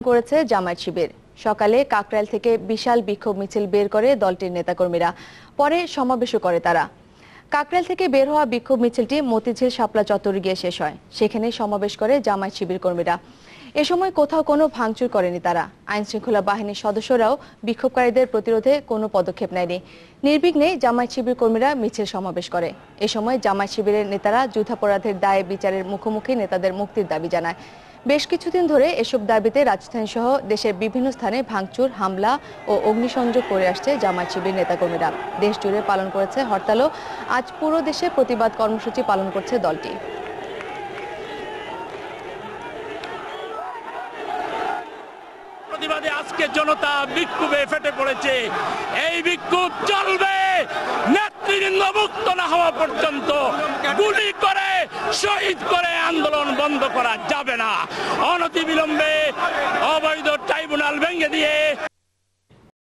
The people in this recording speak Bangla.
করেছে জামায়াত শিবির। সকালে কাকরাইল থেকে বিশাল বিক্ষোভ মিছিল বের করে দলটির নেতাকর্মীরা, পরে সমাবেশও করে তারা। কাকরাইল থেকে বের হওয়া বিক্ষোভ মিছিলটি মতিঝিল শাপলা চত্বরে গিয়ে শেষ হয়। সেখানে সমাবেশ করে জামায়াত শিবির কর্মীরা। এ সময় কোথাও কোনো ভাঙচুর করেনি তারা। আইন শৃঙ্খলা বাহিনীর সদস্যরাও বিক্ষোভকারীদের প্রতিরোধে কোনো পদক্ষেপ নেয়নি। নির্বিঘ্নে জামায়াত শিবির কর্মীরা মিছিল সমাবেশ করে। এ সময় জামায়াত শিবিরের নেতারা যুদ্ধাপরাধের দায়ে বিচারের মুখোমুখি নেতাদের মুক্তির দাবি জানায়। বেশ কিছুদিন ধরে এসব দাবিতে রাজধানী সহ দেশের বিভিন্ন স্থানে ভাঙচুর, হামলা ও অগ্নিসংযোগ করে আসছে জামায়াত শিবির নেতাকর্মীরা। দেশ জুড়ে পালন করেছে হরতালও। আজ পুরো দেশে প্রতিবাদ কর্মসূচি পালন করছে দলটি। প্রতিবাদে আজকে জনতা বিক্ষোভে ফেটে পড়েছে। এই বিক্ষোভ চলবে নেতৃবৃন্দ মুক্ত না হওয়া পর্যন্ত। গুলি করে শহীদ করে আন্দোলন বন্ধ করা যাবে না। অনতিবিলম্বে অবৈধ ট্রাইব্যুনাল ভেঙে দিয়ে